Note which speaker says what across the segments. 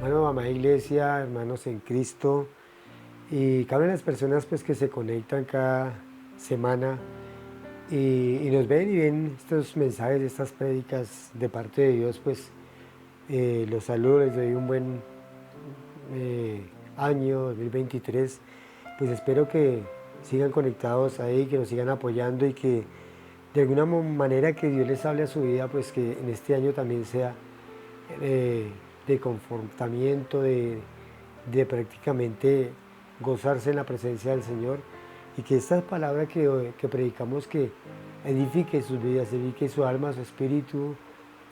Speaker 1: Bueno, amada iglesia, hermanos en Cristo y cada una de las personas pues que se conectan cada semana y nos ven y ven estos mensajes, estas prédicas de parte de Dios, pues los saludo, les doy un buen año 2023, pues espero que sigan conectados ahí, que nos sigan apoyando y que de alguna manera que Dios les hable a su vida, pues que en este año también sea eh, de confortamiento, de prácticamente gozarse en la presencia del Señor y que esta palabra que predicamos que edifique sus vidas, edifique su alma, su espíritu,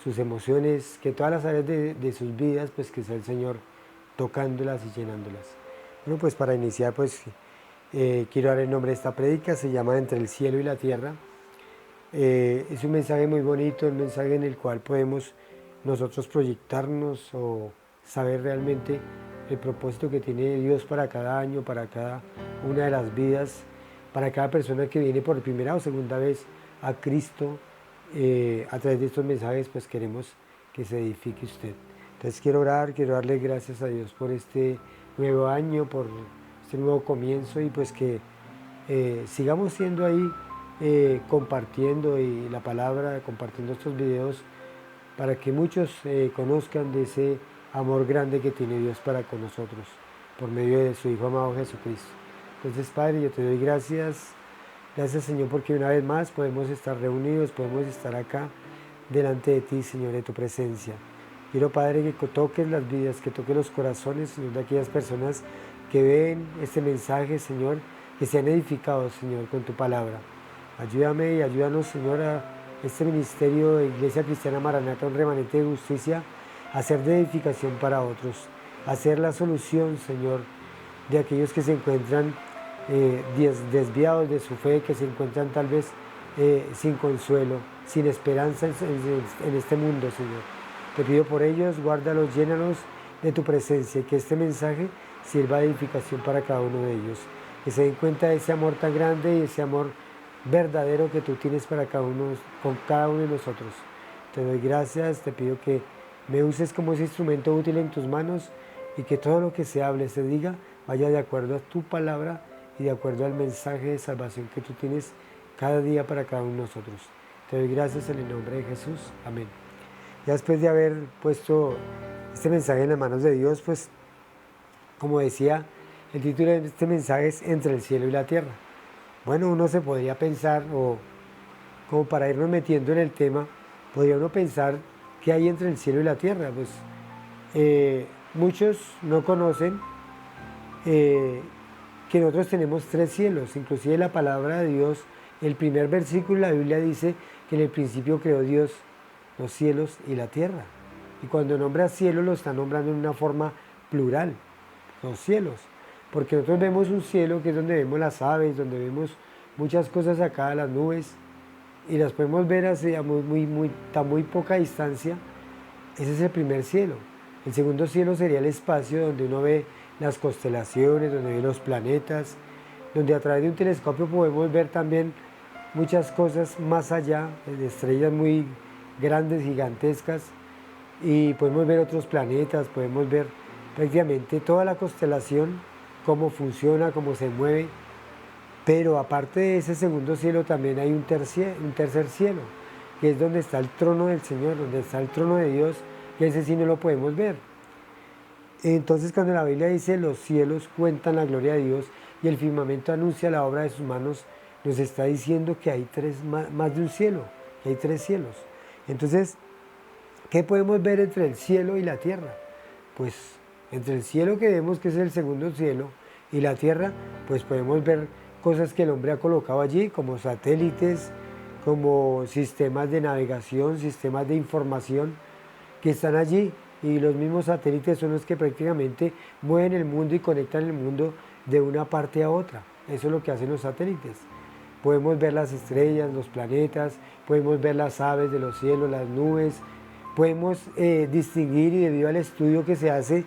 Speaker 1: sus emociones, que todas las áreas de sus vidas, pues que sea el Señor tocándolas y llenándolas. Bueno, pues para iniciar, pues quiero dar el nombre de esta prédica, se llama Entre el cielo y la tierra. Es un mensaje muy bonito, un mensaje en el cual podemos nosotros proyectarnos o saber realmente el propósito que tiene Dios para cada año, para cada una de las vidas, para cada persona que viene por primera o segunda vez a Cristo. A través de estos mensajes pues queremos que se edifique usted. Entonces quiero orar, quiero darle gracias a Dios por este nuevo año, por este nuevo comienzo y pues que sigamos siendo ahí compartiendo y la palabra, compartiendo estos videos para que muchos conozcan de ese amor grande que tiene Dios para con nosotros por medio de su Hijo amado Jesucristo. Entonces, Padre, yo te doy gracias. Gracias, Señor, porque una vez más podemos estar reunidos, podemos estar acá delante de ti, Señor, de tu presencia. Quiero, Padre, que toques las vidas, que toques los corazones, Señor, de aquellas personas que ven este mensaje, Señor, que sean edificados, Señor, con tu palabra. Ayúdame y ayúdanos, Señor, a este ministerio de Iglesia Cristiana Maranata, un remanente de justicia, a ser de edificación para otros, a ser la solución, Señor, de aquellos que se encuentran desviados de su fe, que se encuentran tal vez sin consuelo, sin esperanza en este mundo, Señor. Te pido por ellos, guárdalos, llénalos de tu presencia y que este mensaje sirva de edificación para cada uno de ellos. Que se den cuenta de ese amor tan grande y ese amor verdadero que tú tienes para cada uno, con cada uno de nosotros. Te doy gracias, te pido que me uses como ese instrumento útil en tus manos y que todo lo que se hable, se diga, vaya de acuerdo a tu palabra y de acuerdo al mensaje de salvación que tú tienes cada día para cada uno de nosotros. Te doy gracias en el nombre de Jesús. Amén. Ya después de haber puesto este mensaje en las manos de Dios, pues, como decía, el título de este mensaje es Entre el cielo y la tierra. Bueno, uno se podría pensar, o como para irnos metiendo en el tema, podría uno pensar qué hay entre el cielo y la tierra. Pues muchos no conocen que nosotros tenemos tres cielos. Inclusive la palabra de Dios, el primer versículo de la Biblia dice que en el principio creó Dios los cielos y la tierra. Y cuando nombra cielo lo está nombrando en una forma plural, los cielos. Porque nosotros vemos un cielo que es donde vemos las aves, donde vemos muchas cosas acá, las nubes, y las podemos ver a muy poca distancia. Ese es el primer cielo. El segundo cielo sería el espacio donde uno ve las constelaciones, donde ve los planetas, donde a través de un telescopio podemos ver también muchas cosas más allá, de estrellas muy grandes, gigantescas, y podemos ver otros planetas, podemos ver prácticamente toda la constelación, cómo funciona, cómo se mueve. Pero aparte de ese segundo cielo también hay un tercer cielo, que es donde está el trono del Señor, donde está el trono de Dios, y ese sí no lo podemos ver. Entonces cuando la Biblia dice los cielos cuentan la gloria de Dios y el firmamento anuncia la obra de sus manos, nos está diciendo que hay más de un cielo, que hay tres cielos. Entonces, ¿qué podemos ver entre el cielo y la tierra? Pues entre el cielo que vemos que es el segundo cielo y la tierra, pues podemos ver cosas que el hombre ha colocado allí, como satélites, como sistemas de navegación, sistemas de información que están allí, y los mismos satélites son los que prácticamente mueven el mundo y conectan el mundo de una parte a otra. Eso es lo que hacen los satélites. Podemos ver las estrellas, los planetas, podemos ver las aves de los cielos, las nubes, podemos distinguir, y debido al estudio que se hace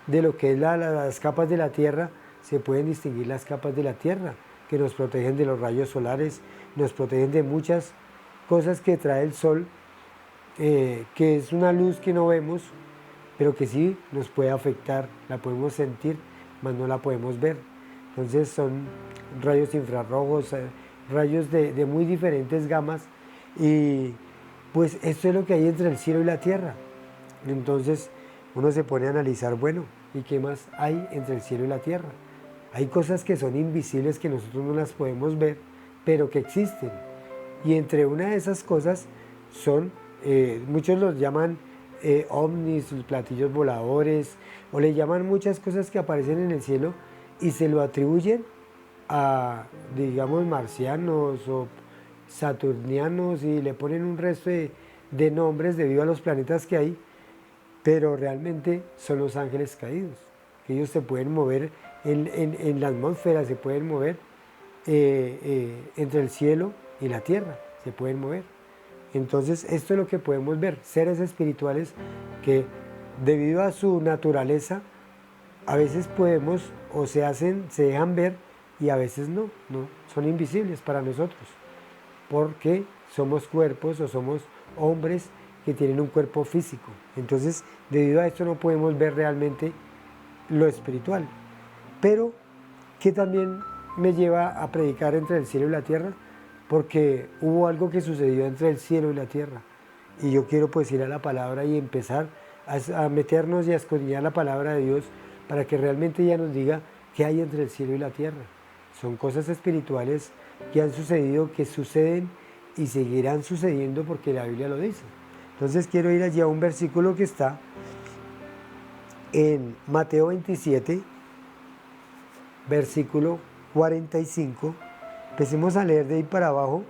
Speaker 1: de lo que es las capas de la Tierra, se pueden distinguir las capas de la Tierra, que nos protegen de los rayos solares, nos protegen de muchas cosas que trae el Sol, que es una luz que no vemos, pero que sí nos puede afectar, la podemos sentir, mas no la podemos ver. Entonces son rayos infrarrojos, rayos de muy diferentes gamas, y pues esto es lo que hay entre el cielo y la tierra. Entonces uno se pone a analizar, bueno, ¿y qué más hay entre el cielo y la tierra? Hay cosas que son invisibles, que nosotros no las podemos ver, pero que existen. Y entre una de esas cosas son, muchos los llaman ovnis, platillos voladores, o le llaman muchas cosas que aparecen en el cielo y se lo atribuyen a, digamos, marcianos o saturnianos, y le ponen un resto de nombres debido a los planetas que hay, pero realmente son los ángeles caídos, que ellos se pueden mover en la atmósfera, se pueden mover entre el cielo y la tierra, se pueden mover. Entonces esto es lo que podemos ver, seres espirituales que debido a su naturaleza a veces podemos o se dejan ver, y a veces no, son invisibles para nosotros, porque somos cuerpos o somos hombres que tienen un cuerpo físico. Entonces, debido a esto no podemos ver realmente lo espiritual. Pero, ¿qué también me lleva a predicar entre el cielo y la tierra? Porque hubo algo que sucedió entre el cielo y la tierra. Y yo quiero pues ir a la palabra y empezar a meternos y a escudriñar la palabra de Dios para que realmente ella nos diga qué hay entre el cielo y la tierra. Son cosas espirituales que han sucedido, que suceden y seguirán sucediendo porque la Biblia lo dice. Entonces quiero ir allí a un versículo que está en Mateo 27, versículo 45. Empecemos a leer de ahí para abajo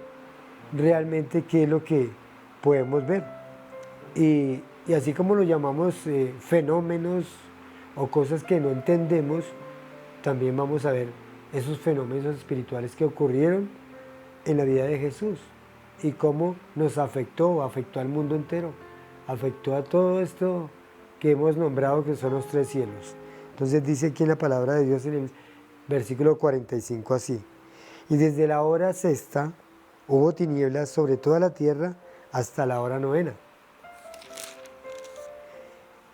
Speaker 1: realmente qué es lo que podemos ver. Y así como lo llamamos fenómenos o cosas que no entendemos, también vamos a ver esos fenómenos espirituales que ocurrieron en la vida de Jesús y cómo nos afectó al mundo entero, afectó a todo esto que hemos nombrado, que son los tres cielos. Entonces dice aquí en la palabra de Dios en el versículo 45 así: y desde la hora sexta hubo tinieblas sobre toda la tierra hasta la hora novena.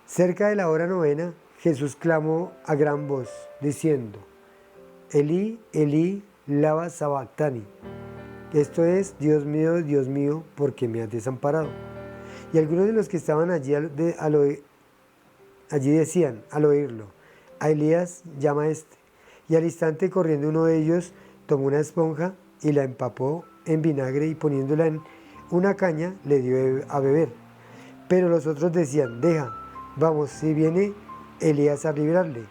Speaker 1: Cerca de la hora novena, Jesús clamó a gran voz, diciendo: Elí, Elí, lama sabactani. Esto es: Dios mío, ¿por qué me has desamparado? Y algunos de los que estaban allí, allí decían, al oírlo: a Elías llama este. Y al instante, corriendo uno de ellos, tomó una esponja y la empapó en vinagre, y poniéndola en una caña, le dio a beber. Pero los otros decían: deja, vamos, si viene Elías a librarle.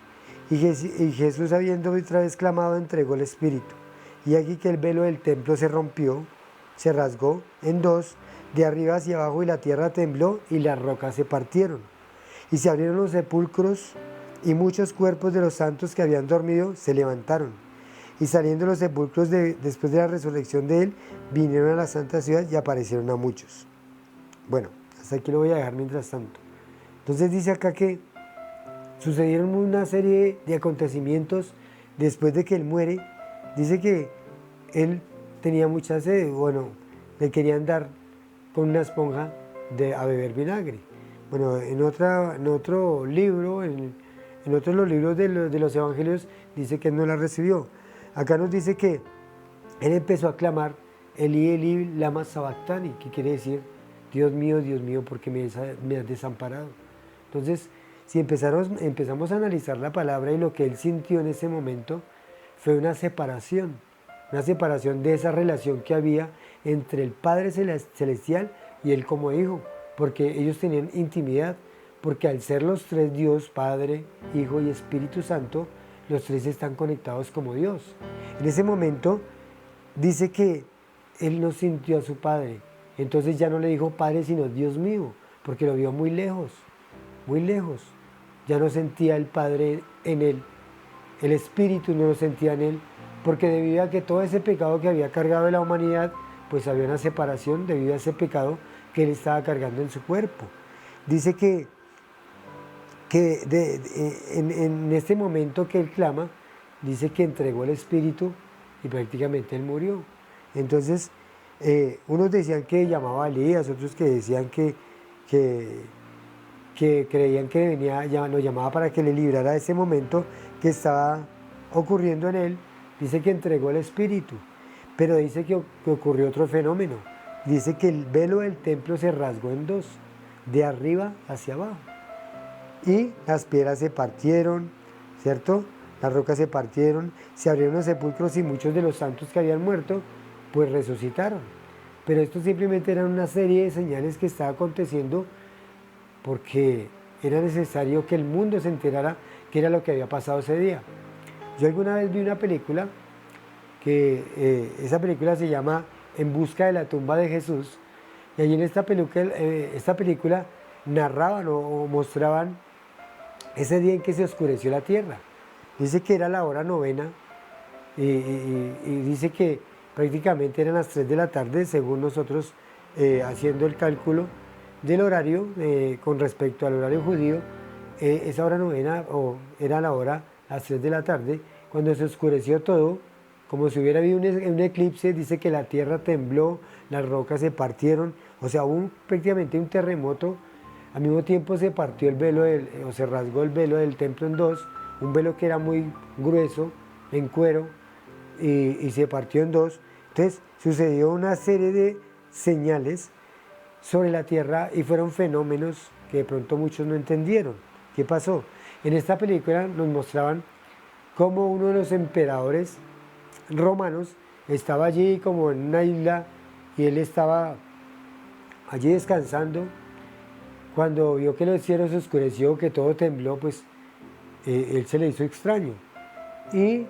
Speaker 1: Y Jesús, habiendo otra vez clamado, entregó el espíritu. Y aquí que el velo del templo se rompió, se rasgó en dos, de arriba hacia abajo, y la tierra tembló y las rocas se partieron. Y se abrieron los sepulcros, y muchos cuerpos de los santos que habían dormido se levantaron. Y saliendo los sepulcros después de la resurrección de él, vinieron a la santa ciudad y aparecieron a muchos. Bueno, hasta aquí lo voy a dejar mientras tanto. Entonces dice acá que sucedieron una serie de acontecimientos después de que él muere. Dice que él tenía mucha sed, bueno, le querían dar con una esponja a beber vinagre. Bueno, en otro libro, en otros de los libros de los evangelios, dice que él no la recibió. Acá nos dice que él empezó a clamar: Elí, Elí, lama sabactani, que quiere decir: Dios mío, ¿por qué me has desamparado? Entonces, si empezamos a analizar la palabra, y lo que él sintió en ese momento fue una separación de esa relación que había entre el Padre Celestial y él como hijo, porque ellos tenían intimidad, porque al ser los tres Dios, Padre, Hijo y Espíritu Santo, los tres están conectados como Dios. En ese momento dice que él no sintió a su Padre, entonces ya no le dijo Padre sino Dios mío, porque lo vio muy lejos, ya no sentía el Padre en él, el Espíritu no lo sentía en él, porque debido a que todo ese pecado que había cargado de la humanidad, pues había una separación debido a ese pecado que él estaba cargando en su cuerpo. Dice que en este momento que él clama, dice que entregó el espíritu y prácticamente él murió. Entonces, unos decían que llamaba a Elías, otros que decían que que creían que venía, lo llamaba para que le librara de ese momento que estaba ocurriendo en él. Dice que entregó el Espíritu, pero dice que ocurrió otro fenómeno. Dice que el velo del templo se rasgó en dos, de arriba hacia abajo. Y las piedras se partieron, ¿cierto? Las rocas se partieron, se abrieron los sepulcros y muchos de los santos que habían muerto, pues resucitaron. Pero esto simplemente eran una serie de señales que estaba aconteciendo porque era necesario que el mundo se enterara qué era lo que había pasado ese día. Yo alguna vez vi una película, esa película se llama En busca de la tumba de Jesús, y allí en esta película narraban o mostraban ese día en que se oscureció la tierra. Dice que era la hora novena y dice que prácticamente eran las 3 de la tarde, según nosotros haciendo el cálculo del horario con respecto al horario judío. Esa hora novena era la hora a las 3 de la tarde, cuando se oscureció todo, como si hubiera habido un eclipse. Dice que la tierra tembló, las rocas se partieron, o sea, hubo prácticamente un terremoto. Al mismo tiempo se partió el velo, o se rasgó el velo del templo en dos, un velo que era muy grueso, en cuero, y se partió en dos. Entonces sucedió una serie de señales sobre la tierra y fueron fenómenos que de pronto muchos no entendieron. ¿Qué pasó? En esta película nos mostraban cómo uno de los emperadores romanos estaba allí como en una isla y él estaba allí descansando. Cuando vio que el cielo se oscureció, que todo tembló, pues él se le hizo extraño y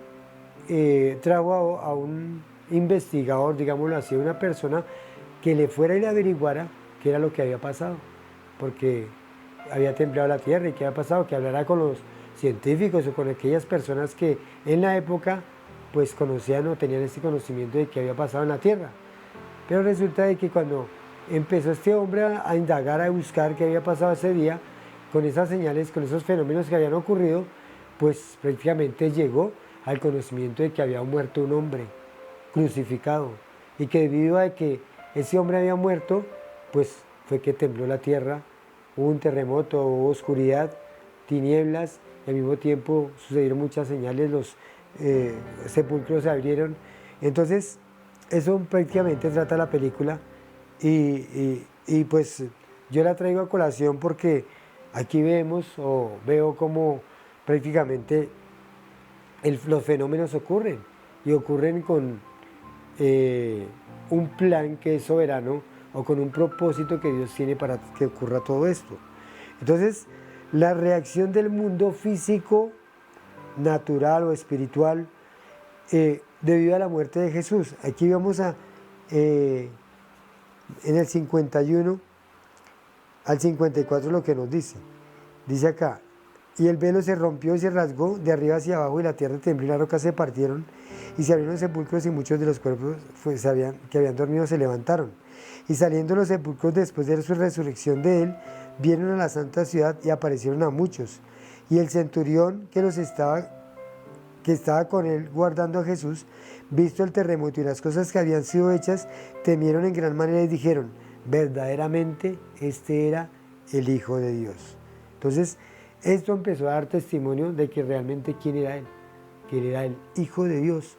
Speaker 1: trajo a un investigador, digámoslo así, una persona que le fuera y le averiguara qué era lo que había pasado, porque había temblado la tierra y qué había pasado, que hablara con los científicos o con aquellas personas que en la época pues conocían o tenían este conocimiento de qué había pasado en la tierra. Pero resulta de que cuando empezó este hombre a indagar, a buscar qué había pasado ese día, con esas señales, con esos fenómenos que habían ocurrido, pues prácticamente llegó al conocimiento de que había muerto un hombre crucificado y que debido a que ese hombre había muerto, pues fue que tembló la tierra, hubo un terremoto, hubo oscuridad, tinieblas, y al mismo tiempo sucedieron muchas señales, los sepulcros se abrieron. Entonces eso prácticamente trata la película y pues yo la traigo a colación porque aquí veo como prácticamente los fenómenos ocurren y ocurren con un plan que es soberano o con un propósito que Dios tiene para que ocurra todo esto. Entonces, la reacción del mundo físico, natural o espiritual, debido a la muerte de Jesús. Aquí vamos en el 51 al 54 lo que nos dice. Dice acá: y el velo se rompió y se rasgó de arriba hacia abajo, y la tierra tembló y las rocas se partieron, y se abrieron sepulcros, y muchos de los cuerpos que habían dormido se levantaron. Y saliendo los sepulcros después de su resurrección de él, vieron a la santa ciudad y aparecieron a muchos. Y el centurión que estaba con él guardando a Jesús, visto el terremoto y las cosas que habían sido hechas, temieron en gran manera y dijeron: verdaderamente este era el Hijo de Dios. Entonces, esto empezó a dar testimonio de que realmente quién era él, que él era el Hijo de Dios,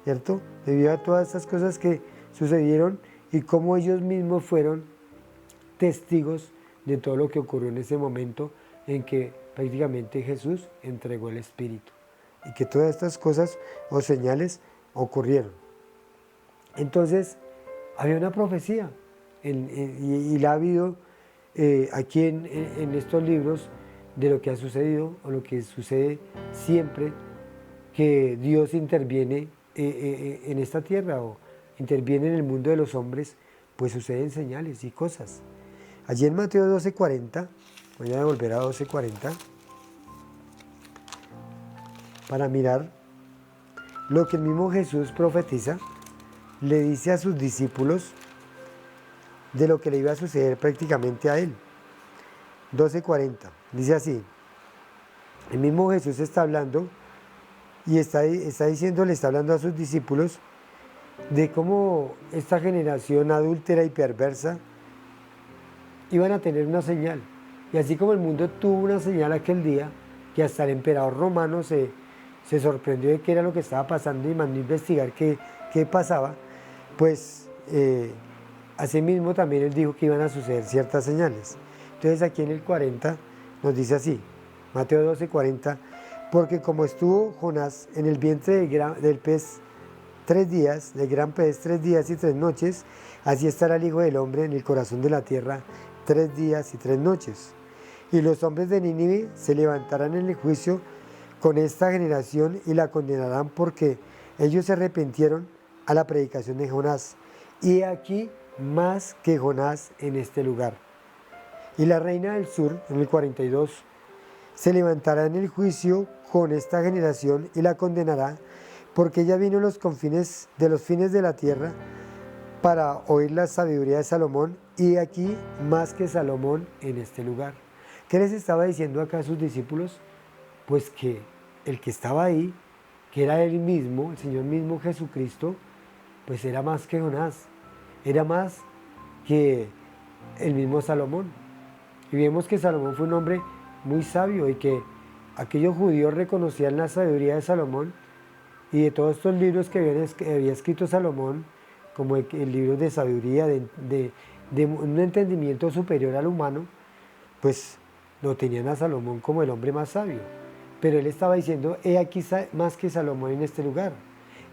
Speaker 1: ¿cierto? Debido a todas estas cosas que sucedieron y cómo ellos mismos fueron testigos de todo lo que ocurrió en ese momento en que prácticamente Jesús entregó el Espíritu y que todas estas cosas o señales ocurrieron. Entonces, había una profecía y la ha habido aquí en estos libros de lo que ha sucedido o lo que sucede siempre que Dios interviene en esta tierra o interviene en el mundo de los hombres, pues suceden señales y cosas. Allí en Mateo 12:40, voy a volver a 12:40 para mirar lo que el mismo Jesús profetiza, le dice a sus discípulos de lo que le iba a suceder prácticamente a él. 12:40, dice así: el mismo Jesús está hablando y le está hablando a sus discípulos de cómo esta generación adúltera y perversa iban a tener una señal. Y así como el mundo tuvo una señal aquel día, que hasta el emperador romano se sorprendió de qué era lo que estaba pasando y mandó a investigar qué pasaba, pues asimismo también él dijo que iban a suceder ciertas señales. Entonces aquí en el 40 nos dice así, Mateo 12:40, porque como estuvo Jonás en el vientre del pez 3 días, del gran pez 3 días y 3 noches, así estará el Hijo del Hombre en el corazón de la tierra 3 días y 3 noches. Y los hombres de Nínive se levantarán en el juicio con esta generación y la condenarán porque ellos se arrepintieron a la predicación de Jonás. Y aquí más que Jonás en este lugar. Y la reina del sur, en el 42, se levantará en el juicio con esta generación y la condenará, porque ella vino a los confines de los fines de la tierra para oír la sabiduría de Salomón, y aquí más que Salomón en este lugar. ¿Qué les estaba diciendo acá a sus discípulos? Pues que el que estaba ahí, que era él mismo, el Señor mismo Jesucristo, pues era más que Jonás, era más que el mismo Salomón. Y vemos que Salomón fue un hombre muy sabio y que aquellos judíos reconocían la sabiduría de Salomón y de todos estos libros que había escrito Salomón, como el libro de sabiduría, de un entendimiento superior al humano, pues lo tenían a Salomón como el hombre más sabio. Pero él estaba diciendo, he aquí más que Salomón en este lugar,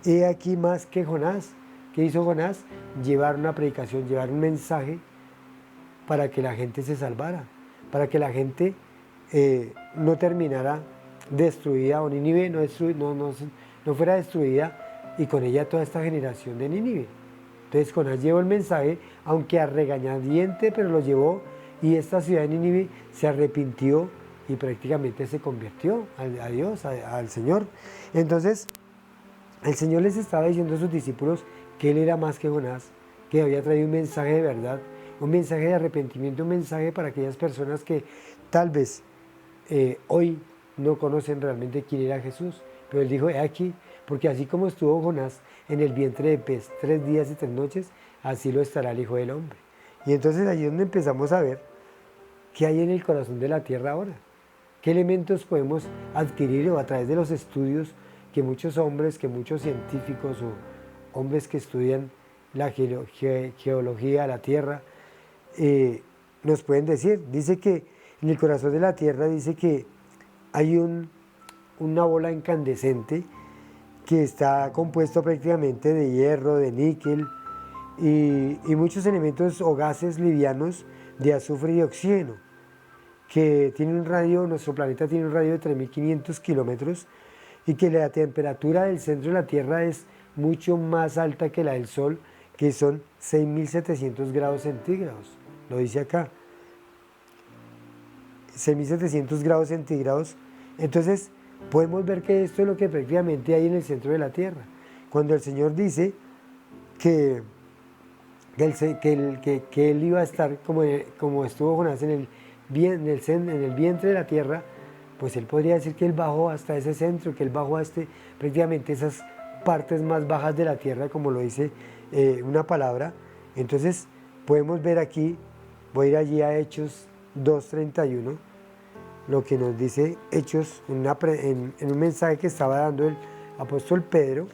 Speaker 1: he aquí más que Jonás. ¿Qué hizo Jonás? Llevar una predicación, llevar un mensaje para que la gente se salvara, para que la gente no terminara destruida, o Nínive no fuera destruida, y con ella toda esta generación de Nínive. Entonces Jonás llevó el mensaje, aunque a regañadiente, pero lo llevó, y esta ciudad de Nínive se arrepintió y prácticamente se convirtió a Dios, al Señor. Entonces el Señor les estaba diciendo a sus discípulos que Él era más que Jonás, que había traído un mensaje de verdad, un mensaje de arrepentimiento, un mensaje para aquellas personas que tal vez hoy no conocen realmente quién era Jesús. Pero Él dijo, he aquí, porque así como estuvo Jonás en el vientre de pez 3 días y 3 noches, así lo estará el Hijo del Hombre. Y entonces ahí es donde empezamos a ver qué hay en el corazón de la tierra ahora, qué elementos podemos adquirir o a través de los estudios que muchos hombres, que muchos científicos o hombres que estudian la geología de la tierra nos pueden decir. Dice que en el corazón de la tierra dice que hay una bola incandescente que está compuesto prácticamente de hierro, de níquel y muchos elementos o gases livianos de azufre y oxígeno, que tiene un radio, nuestro planeta tiene un radio de 3.500 kilómetros, y que la temperatura del centro de la Tierra es mucho más alta que la del Sol, que son 6.700 grados centígrados, lo dice acá, 6.700 grados centígrados. Entonces podemos ver que esto es lo que prácticamente hay en el centro de la Tierra. Cuando el Señor dice que Él iba a estar como estuvo Jonás en el vientre de la Tierra, pues Él podría decir que Él bajó hasta ese centro, que Él bajó a prácticamente esas partes más bajas de la Tierra, como lo dice una palabra. Entonces podemos ver aquí, voy a ir allí a Hechos 2:31, lo que nos dice Hechos en un mensaje que estaba dando el apóstol Pedro,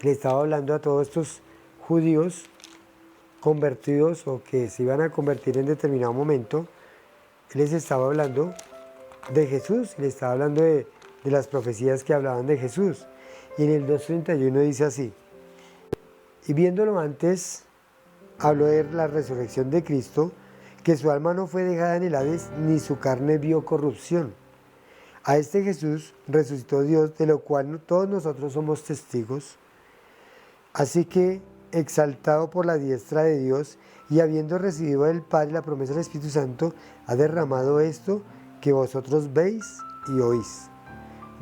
Speaker 1: le estaba hablando a todos estos judíos convertidos o que se iban a convertir en determinado momento. Él les estaba hablando de Jesús, le estaba hablando de las profecías que hablaban de Jesús. Y en el 2:31 dice así: y viéndolo antes, habló de la resurrección de Cristo, que su alma no fue dejada en el Hades, ni su carne vio corrupción. A este Jesús resucitó Dios, de lo cual todos nosotros somos testigos. Así que, exaltado por la diestra de Dios, y habiendo recibido del Padre la promesa del Espíritu Santo, ha derramado esto que vosotros veis y oís.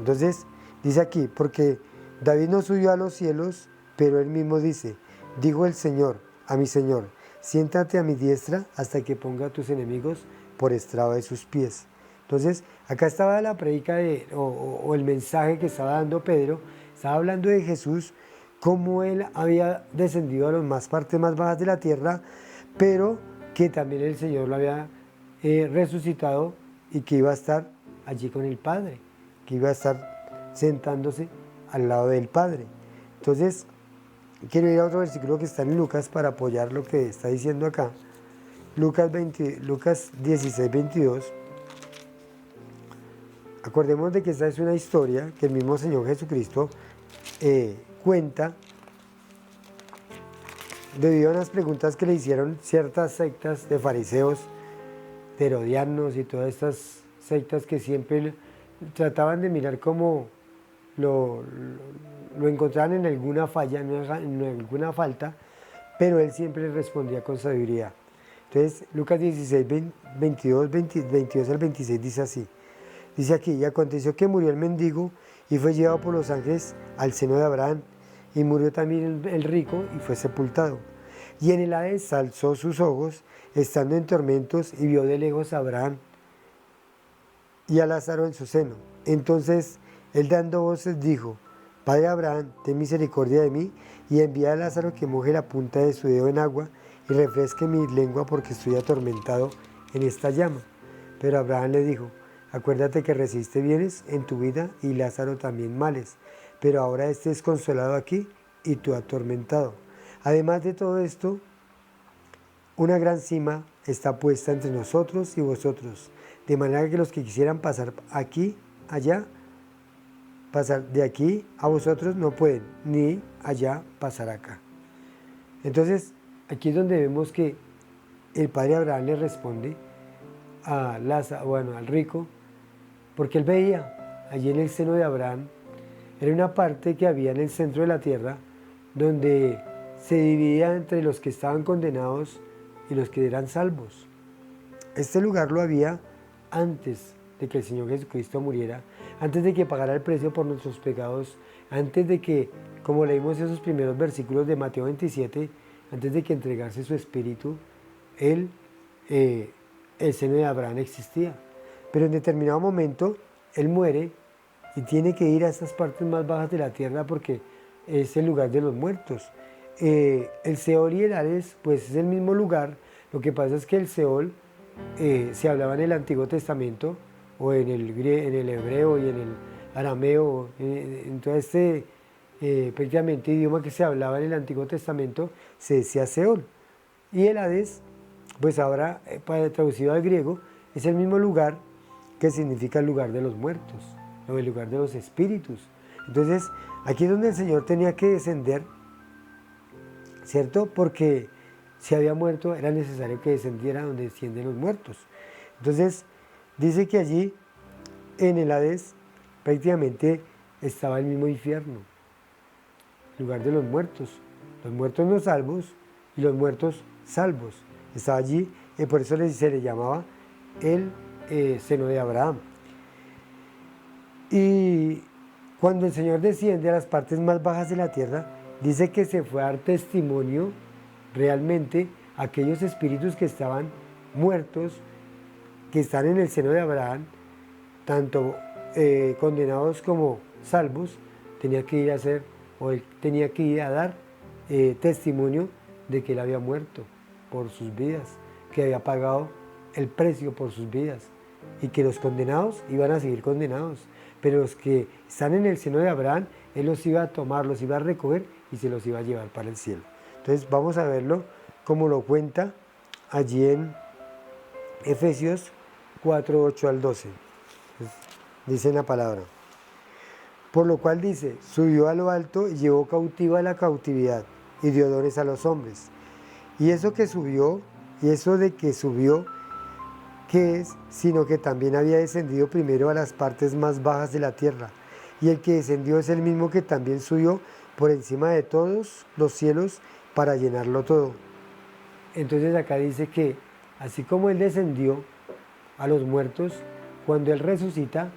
Speaker 1: Entonces, dice aquí, porque David no subió a los cielos, pero él mismo dice, dijo el Señor a mi Señor, siéntate a mi diestra hasta que ponga a tus enemigos por estrado de sus pies. Entonces, acá estaba la predica o el mensaje que estaba dando Pedro, estaba hablando de Jesús, cómo Él había descendido a las partes más bajas de la tierra, pero que también el Señor lo había resucitado y que iba a estar allí con el Padre, que iba a estar sentándose al lado del Padre. Entonces, quiero ir a otro versículo que está en Lucas para apoyar lo que está diciendo acá. Lucas 16, 22. Acordemos de que esta es una historia que el mismo Señor Jesucristo cuenta debido a unas preguntas que le hicieron ciertas sectas de fariseos, de herodianos y todas estas sectas que siempre trataban de mirar cómo lo encontraban en alguna falla, en alguna falta, pero él siempre les respondía con sabiduría. Entonces, Lucas 16, 22 al 26 dice así. Dice aquí, y aconteció que murió el mendigo y fue llevado por los ángeles al seno de Abraham, y murió también el rico y fue sepultado. Y en el Hades alzó sus ojos, estando en tormentos, y vio de lejos a Abraham y a Lázaro en su seno. Entonces él, dando voces, dijo: Padre Abraham, ten misericordia de mí, y envía a Lázaro que moje la punta de su dedo en agua y refresque mi lengua, porque estoy atormentado en esta llama. Pero Abraham le dijo: Acuérdate que recibiste bienes en tu vida y Lázaro también males, pero ahora este es consolado aquí y tú atormentado. Además de todo esto, una gran cima está puesta entre nosotros y vosotros, de manera que los que quisieran pasar aquí, allá, pasar de aquí a vosotros no pueden, ni allá pasar acá. Entonces, aquí es donde vemos que el padre Abraham le responde a Lázaro, al rico, porque él veía allí en el seno de Abraham, era una parte que había en el centro de la tierra, donde se dividía entre los que estaban condenados y los que eran salvos. Este lugar lo había antes de que el Señor Jesucristo muriera, antes de que pagara el precio por nuestros pecados, antes de que, como leímos esos primeros versículos de Mateo 27, antes de que entregase su espíritu, el seno de Abraham existía. Pero en determinado momento, él muere y tiene que ir a esas partes más bajas de la tierra porque es el lugar de los muertos. El Seol y el Hades, pues es el mismo lugar. Lo que pasa es que el Seol se hablaba en el Antiguo Testamento, o en el hebreo y en el arameo, en todo este prácticamente idioma que se hablaba en el Antiguo Testamento, se decía Seol. Y el Hades, pues ahora traducido al griego, es el mismo lugar que significa el lugar de los muertos, o el lugar de los espíritus. Entonces, aquí es donde el Señor tenía que descender, ¿cierto? Porque si había muerto, era necesario que descendiera donde descienden los muertos. Entonces, dice que allí, en el Hades, prácticamente estaba el mismo infierno, el lugar de los muertos no salvos y los muertos salvos. Estaba allí, y por eso se le llamaba el seno de Abraham. Y cuando el Señor desciende a las partes más bajas de la tierra, dice que se fue a dar testimonio realmente a aquellos espíritus que estaban muertos, que están en el seno de Abraham, tanto condenados como salvos. Tenía que ir a hacer, o él tenía que ir a dar testimonio de que él había muerto por sus vidas, que había pagado el precio por sus vidas, y que los condenados iban a seguir condenados, pero los que están en el seno de Abraham, él los iba a tomar, los iba a recoger y se los iba a llevar para el cielo. Entonces vamos a verlo como lo cuenta allí en Efesios 4, 8 al 12. Dice la palabra: por lo cual dice, subió a lo alto y llevó cautiva la cautividad y dio dones a los hombres. Y eso que subió, y eso de que subió, ¿qué es? Sino que también había descendido primero a las partes más bajas de la tierra. Y el que descendió es el mismo que también subió por encima de todos los cielos para llenarlo todo. Entonces acá dice que así como él descendió a los muertos, cuando él resucita,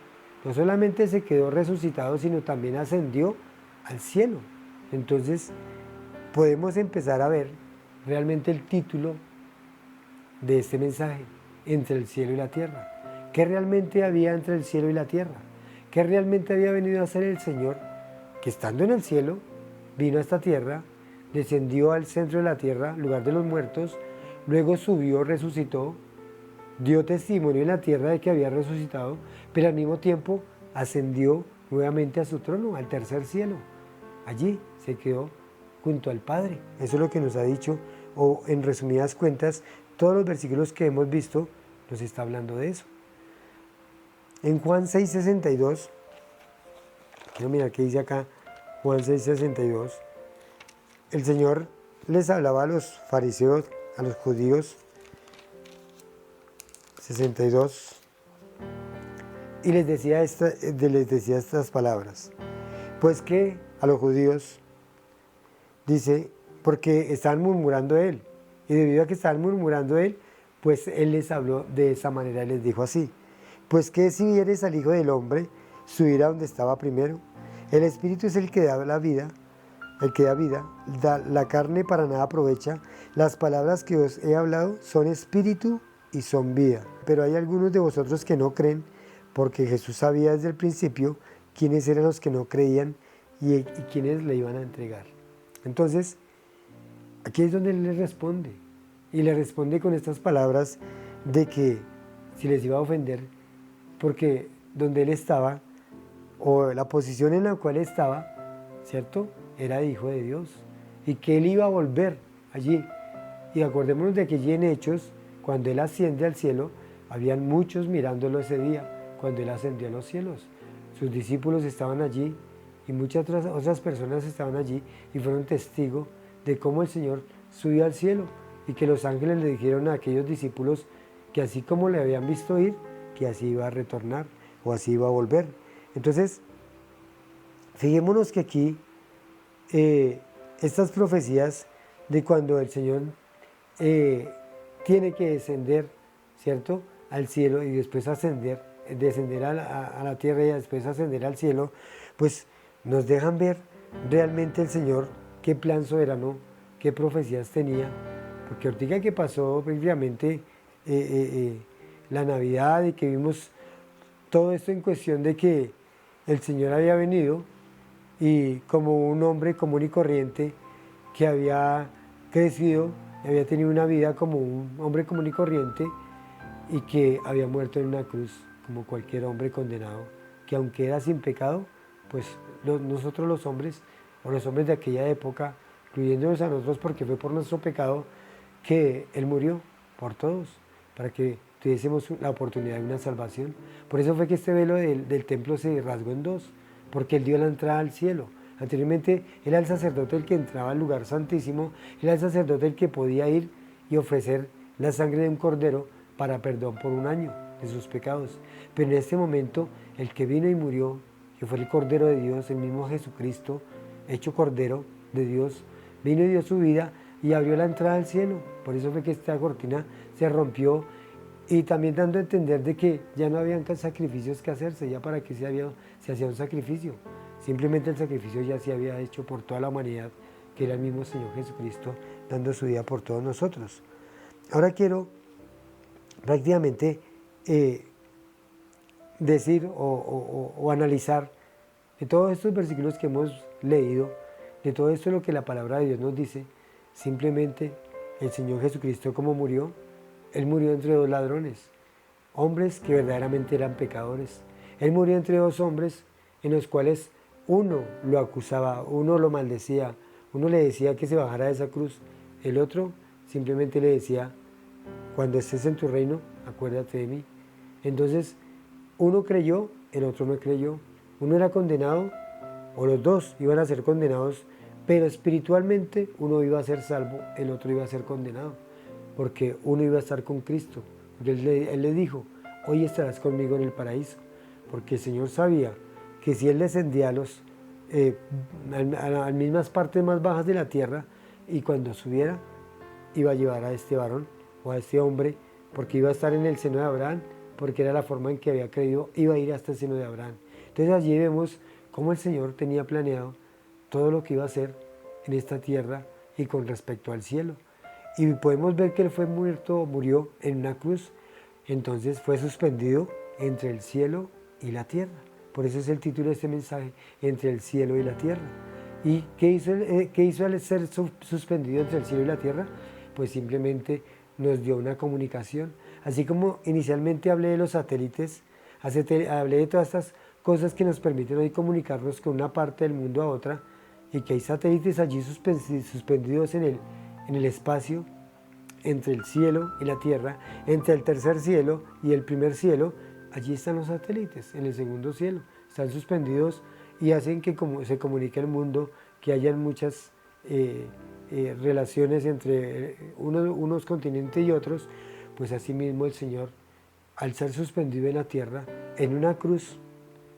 Speaker 1: no solamente se quedó resucitado, sino también ascendió al cielo. Entonces podemos empezar a ver realmente el título de este mensaje: entre el cielo y la tierra. ¿Qué realmente había entre el cielo y la tierra? ¿Qué realmente había venido a hacer el Señor, que estando en el cielo, vino a esta tierra, descendió al centro de la tierra, lugar de los muertos, luego subió, resucitó, dio testimonio en la tierra de que había resucitado, pero al mismo tiempo ascendió nuevamente a su trono, al tercer cielo. Allí se quedó junto al Padre. Eso es lo que nos ha dicho, o en resumidas cuentas, todos los versículos que hemos visto nos está hablando de eso. En Juan 6:62, quiero mirar qué dice acá, Juan 6:62, el Señor les hablaba a los fariseos, a los judíos, 62, y les decía estas palabras. Pues que a los judíos, dice, porque estaban murmurando de él, y debido a que estaban murmurando de él, pues él les habló de esa manera, les dijo así: pues que si vieres al Hijo del Hombre subir a donde estaba primero, el Espíritu es el que da la vida, el que da vida, la carne para nada aprovecha, las palabras que os he hablado son espíritu y son vida. Pero hay algunos de vosotros que no creen, porque Jesús sabía desde el principio quiénes eran los que no creían y quiénes le iban a entregar. Entonces, aquí es donde él les responde, y le responde con estas palabras de que si les iba a ofender, porque donde él estaba, o la posición en la cual estaba, ¿cierto?, era de Hijo de Dios, y que él iba a volver allí. Y acordémonos de que allí en Hechos, cuando él asciende al cielo, habían muchos mirándolo ese día, cuando él ascendió a los cielos. Sus discípulos estaban allí, y muchas otras personas estaban allí, y fueron testigos de cómo el Señor subió al cielo, y que los ángeles le dijeron a aquellos discípulos que así como le habían visto ir, que así iba a retornar, o así iba a volver. Entonces, fijémonos que aquí, estas profecías de cuando el Señor tiene que descender, ¿cierto?, al cielo, y después descender a la tierra y después ascender al cielo, pues nos dejan ver realmente el Señor qué plan soberano, qué profecías tenía, porque ahorita que pasó previamente la Navidad, y que vimos todo esto en cuestión de que el Señor había venido y como un hombre común y corriente que había crecido, había tenido una vida como un hombre común y corriente, y que había muerto en una cruz como cualquier hombre condenado, que aunque era sin pecado, pues nosotros los hombres, o los hombres de aquella época, incluyéndonos a nosotros porque fue por nuestro pecado que Él murió por todos, para que tuviésemos la oportunidad de una salvación. Por eso fue que este velo del templo se rasgó en dos, porque Él dio la entrada al cielo. Anteriormente era el sacerdote el que entraba al lugar santísimo, era el sacerdote el que podía ir y ofrecer la sangre de un cordero para perdón por un año de sus pecados. Pero en este momento el que vino y murió, que fue el Cordero de Dios, el mismo Jesucristo, hecho Cordero de Dios, vino y dio su vida y abrió la entrada al cielo. Por eso fue que esta cortina se rompió, y también dando a entender de que ya no habían sacrificios que hacerse, ya para que se hacía un sacrificio. Simplemente el sacrificio ya se había hecho por toda la humanidad, que era el mismo Señor Jesucristo dando su vida por todos nosotros. Ahora quiero prácticamente decir o analizar de todos estos versículos que hemos leído, de todo esto lo que la palabra de Dios nos dice. Simplemente el Señor Jesucristo, como murió, Él murió entre dos ladrones, hombres que verdaderamente eran pecadores. Él murió entre dos hombres en los cuales uno lo acusaba, uno lo maldecía, uno le decía que se bajara de esa cruz, el otro simplemente le decía: cuando estés en tu reino, acuérdate de mí. Entonces, uno creyó, el otro no creyó. Uno era condenado, o los dos iban a ser condenados, pero espiritualmente uno iba a ser salvo, el otro iba a ser condenado, porque uno iba a estar con Cristo. Porque él le dijo: hoy estarás conmigo en el paraíso, porque el Señor sabía que si Él descendía a las mismas partes más bajas de la tierra, y cuando subiera, iba a llevar a este varón o a este hombre, porque iba a estar en el seno de Abraham, porque era la forma en que había creído, iba a ir hasta el seno de Abraham. Entonces allí vemos cómo el Señor tenía planeado todo lo que iba a hacer en esta tierra y con respecto al cielo. Y podemos ver que Él fue muerto, murió en una cruz, entonces fue suspendido entre el cielo y la tierra. Por eso es el título de este mensaje: entre el cielo y la tierra. ¿Y qué hizo al ser suspendido entre el cielo y la tierra? Pues simplemente nos dio una comunicación Así como inicialmente hablé de los satélites, hablé de todas estas cosas que nos permiten hoy comunicarnos con una parte del mundo a otra, y que hay satélites allí suspendidos en el espacio, entre el cielo y la tierra, entre el tercer cielo y el primer cielo. Allí están los satélites, en el segundo cielo, están suspendidos y hacen que se comunique el mundo, que hayan muchas relaciones entre unos continentes y otros. Pues asimismo el Señor, al ser suspendido en la tierra, en una cruz,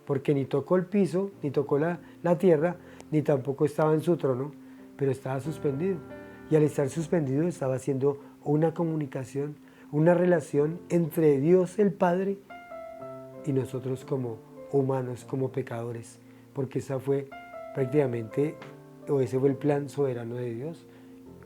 Speaker 1: porque ni tocó el piso, ni tocó la tierra, ni tampoco estaba en su trono, pero estaba suspendido. Y al estar suspendido estaba haciendo una comunicación, una relación entre Dios el Padre y nosotros como humanos, como pecadores, porque esa fue prácticamente, o ese fue el plan soberano de Dios,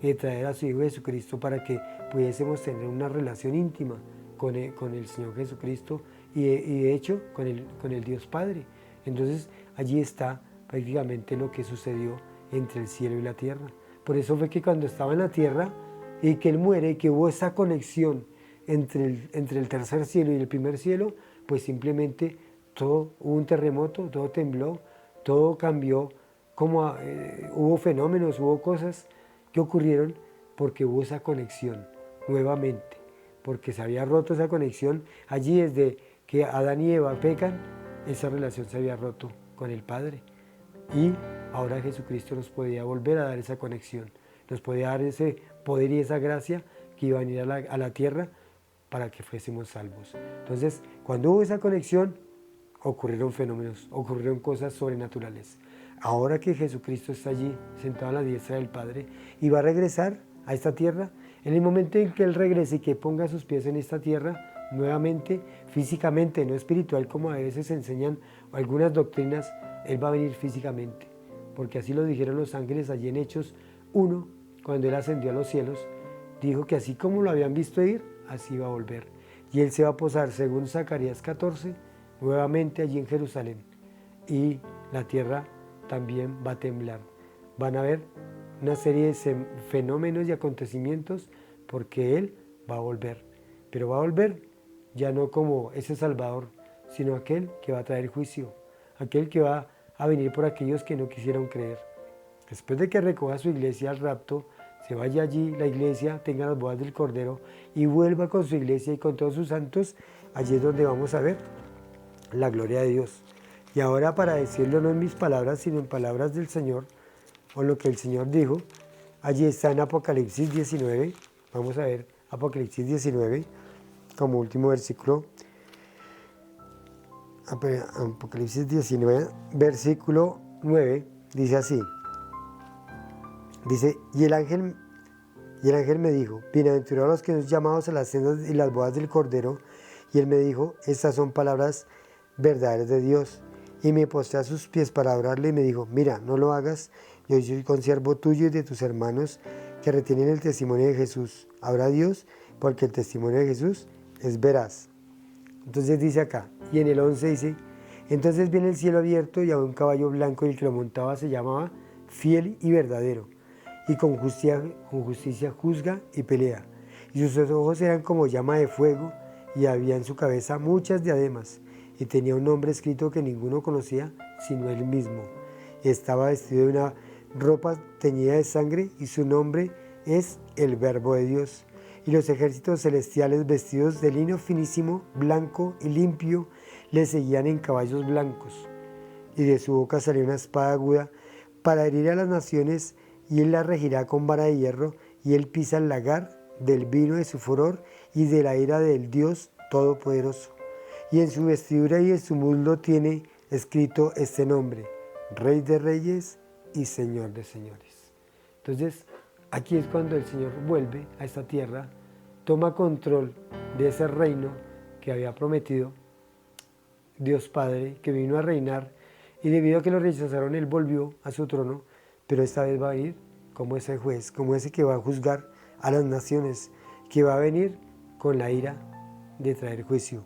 Speaker 1: de traer a su Hijo Jesucristo para que pudiésemos tener una relación íntima con el Señor Jesucristo y de hecho con el Dios Padre. Entonces allí está prácticamente lo que sucedió entre el cielo y la tierra. Por eso fue que cuando estaba en la tierra y que Él muere, y que hubo esa conexión entre el tercer cielo y el primer cielo, pues simplemente hubo un terremoto, todo tembló, todo cambió, como hubo fenómenos, hubo cosas que ocurrieron porque hubo esa conexión nuevamente, porque se había roto esa conexión. Allí desde que Adán y Eva pecan, esa relación se había roto con el Padre. Y ahora Jesucristo nos podía volver a dar esa conexión, nos podía dar ese poder y esa gracia que iba a venir a la tierra para que fuésemos salvos. Entonces, cuando hubo esa conexión, ocurrieron fenómenos, ocurrieron cosas sobrenaturales. Ahora que Jesucristo está allí, sentado a la diestra del Padre, y va a regresar a esta tierra, en el momento en que Él regrese y que ponga sus pies en esta tierra, nuevamente, físicamente, no espiritual, como a veces enseñan algunas doctrinas, Él va a venir físicamente, porque así lo dijeron los ángeles allí en Hechos 1, cuando Él ascendió a los cielos, dijo que así como lo habían visto ir, así va a volver. Y Él se va a posar, según Zacarías 14, nuevamente allí en Jerusalén. Y la tierra también va a temblar. Van a haber una serie de fenómenos y acontecimientos porque Él va a volver. Pero va a volver ya no como ese Salvador, sino aquel que va a traer juicio, aquel que va a venir por aquellos que no quisieron creer. Después de que recoja su iglesia al rapto, se vaya allí la iglesia, tenga las bodas del Cordero y vuelva con su iglesia y con todos sus santos, allí es donde vamos a ver la gloria de Dios. Y ahora, para decirlo no en mis palabras, sino en palabras del Señor, o lo que el Señor dijo, allí está en Apocalipsis 19, vamos a ver Apocalipsis 19 como último versículo. Apocalipsis 19, versículo 9, dice así. Dice, y el ángel me dijo, bienaventurados los que son llamados a las sendas y las bodas del Cordero. Y él me dijo, estas son palabras verdaderas de Dios. Y me postré a sus pies para adorarle y me dijo, mira, no lo hagas, yo soy consiervo tuyo y de tus hermanos que retienen el testimonio de Jesús. Habrá Dios, porque el testimonio de Jesús es veraz. Entonces dice acá, y en el 11 dice, entonces viene el cielo abierto y a un caballo blanco, y el que lo montaba se llamaba Fiel y Verdadero, y con justicia juzga y pelea. Y sus ojos eran como llama de fuego, y había en su cabeza muchas diademas, y tenía un nombre escrito que ninguno conocía, sino él mismo. Y estaba vestido de una ropa teñida de sangre, y su nombre es el Verbo de Dios. Y los ejércitos celestiales, vestidos de lino finísimo, blanco y limpio, le seguían en caballos blancos. Y de su boca salió una espada aguda para herir a las naciones, y él la regirá con vara de hierro, y él pisa el lagar del vino de su furor y de la ira del Dios Todopoderoso. Y en su vestidura y en su muslo tiene escrito este nombre, Rey de Reyes y Señor de Señores. Entonces, aquí es cuando el Señor vuelve a esta tierra, toma control de ese reino que había prometido Dios Padre, que vino a reinar, y debido a que lo rechazaron, Él volvió a su trono, pero esta vez va a venir como ese juez, como ese que va a juzgar a las naciones, que va a venir con la ira de traer juicio.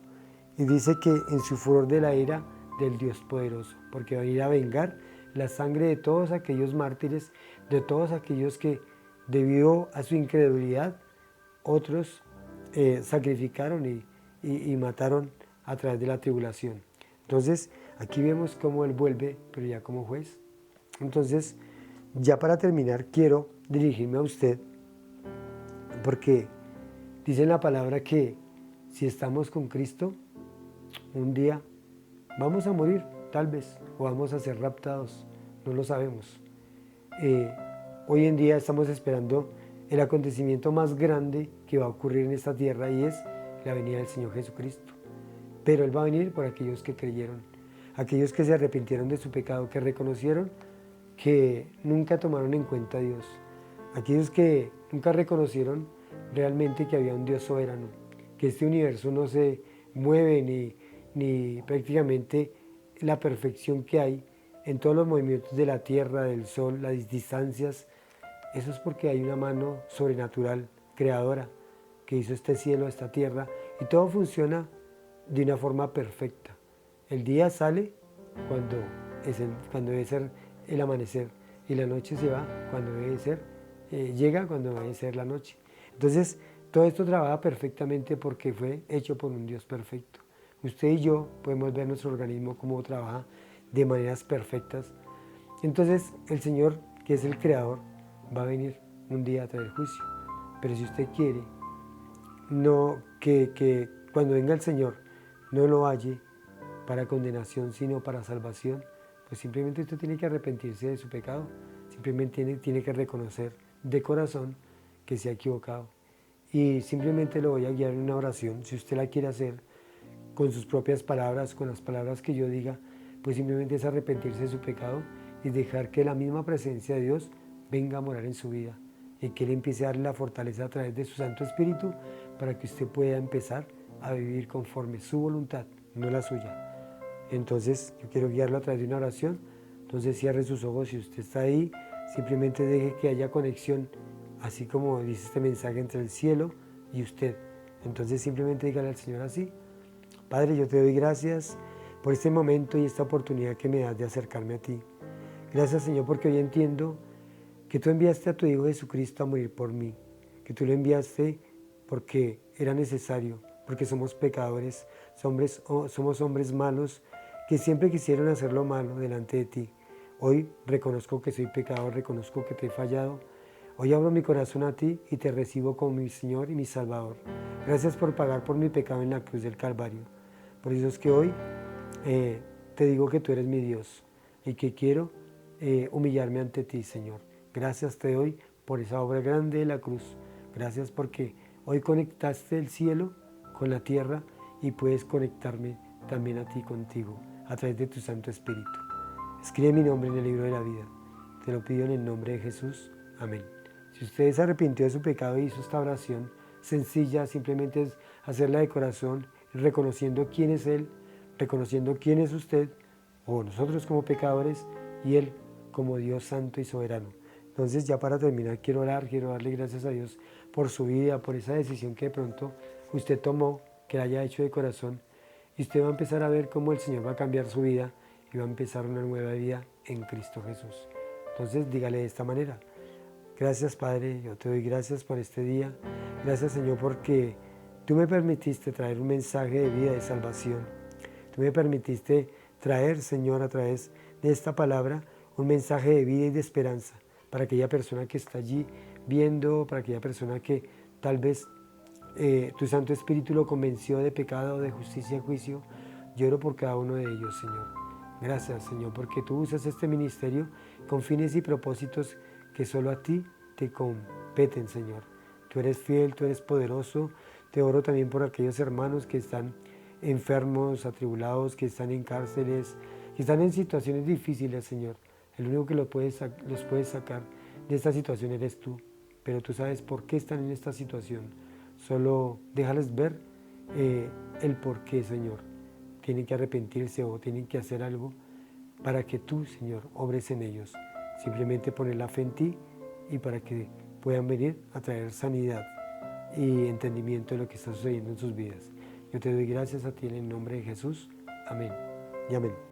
Speaker 1: Y dice que en su furor de la ira del Dios poderoso, porque va a ir a vengar la sangre de todos aquellos mártires, de todos aquellos que debido a su incredulidad, otros sacrificaron y mataron a través de la tribulación. Entonces, aquí vemos cómo Él vuelve, pero ya como juez. Entonces, ya para terminar, quiero dirigirme a usted, porque dice en la palabra que si estamos con Cristo, un día vamos a morir, tal vez, o vamos a ser raptados, no lo sabemos. Hoy en día estamos esperando el acontecimiento más grande que va a ocurrir en esta tierra, y es la venida del Señor Jesucristo. Pero Él va a venir por aquellos que creyeron, aquellos que se arrepintieron de su pecado, que reconocieron que nunca tomaron en cuenta a Dios, aquellos que nunca reconocieron realmente que había un Dios soberano, que este universo no se mueve ni prácticamente la perfección que hay en todos los movimientos de la tierra, del sol, las distancias. Eso es porque hay una mano sobrenatural, creadora, que hizo este cielo, esta tierra, y todo funciona de una forma perfecta. El día sale cuando debe ser el amanecer, y la noche se va cuando debe ser, llega cuando debe ser la noche. Entonces, todo esto trabaja perfectamente porque fue hecho por un Dios perfecto. Usted y yo podemos ver nuestro organismo cómo trabaja de maneras perfectas. Entonces, el Señor, que es el Creador, va a venir un día a traer juicio. Pero si usted quiere que cuando venga el Señor no lo halle para condenación, sino para salvación, pues simplemente usted tiene que arrepentirse de su pecado. Simplemente tiene que reconocer de corazón que se ha equivocado. Y simplemente lo voy a guiar en una oración. Si usted la quiere hacer con sus propias palabras, con las palabras que yo diga, pues simplemente es arrepentirse de su pecado y dejar que la misma presencia de Dios venga a morar en su vida, y que Él empiece a darle la fortaleza a través de su Santo Espíritu para que usted pueda empezar a vivir conforme su voluntad, no la suya. Entonces, yo quiero guiarlo a través de una oración. Entonces, cierre sus ojos. Si usted está ahí, simplemente deje que haya conexión, así como dice este mensaje, entre el cielo y usted. Entonces, simplemente dígale al Señor así: Padre, yo te doy gracias por este momento y esta oportunidad que me das de acercarme a ti. Gracias, Señor, porque hoy entiendo que tú enviaste a tu Hijo Jesucristo a morir por mí, que tú lo enviaste porque era necesario, porque somos pecadores, somos hombres malos que siempre quisieron hacer lo malo delante de ti. Hoy reconozco que soy pecador, reconozco que te he fallado. Hoy abro mi corazón a ti y te recibo como mi Señor y mi Salvador. Gracias por pagar por mi pecado en la cruz del Calvario. Por eso es que hoy te digo que tú eres mi Dios y que quiero humillarme ante ti, Señor. Gracias te doy por esa obra grande de la cruz. Gracias porque hoy conectaste el cielo con la tierra y puedes conectarme también a ti contigo a través de tu Santo Espíritu. Escribe mi nombre en el libro de la vida. Te lo pido en el nombre de Jesús. Amén. Si usted se arrepintió de su pecado y hizo esta oración sencilla, simplemente es hacerla de corazón, reconociendo quién es Él, reconociendo quién es usted, o nosotros como pecadores, y Él como Dios santo y soberano. Entonces, ya para terminar, quiero darle gracias a Dios por su vida, por esa decisión que de pronto usted tomó, que la haya hecho de corazón, y usted va a empezar a ver cómo el Señor va a cambiar su vida y va a empezar una nueva vida en Cristo Jesús. Entonces, dígale de esta manera: gracias, Padre, yo te doy gracias por este día. Gracias, Señor, porque tú me permitiste traer un mensaje de vida, de salvación. Tú me permitiste traer, Señor, a través de esta palabra, un mensaje de vida y de esperanza para aquella persona que está allí viendo, para aquella persona que tal vez tu Santo Espíritu lo convenció de pecado, de justicia y juicio. Yo oro por cada uno de ellos, Señor. Gracias, Señor, porque tú usas este ministerio con fines y propósitos que solo a ti te competen, Señor. Tú eres fiel, tú eres poderoso. Te oro también por aquellos hermanos que están enfermos, atribulados, que están en cárceles, que están en situaciones difíciles, Señor. El único que los puede sacar de esta situación eres tú. Pero tú sabes por qué están en esta situación. Solo déjales ver el por qué, Señor. Tienen que arrepentirse o tienen que hacer algo para que tú, Señor, obres en ellos. Simplemente poner la fe en ti y para que puedan venir a traer sanidad y entendimiento de lo que está sucediendo en sus vidas. Yo te doy gracias a ti en el nombre de Jesús. Amén y amén.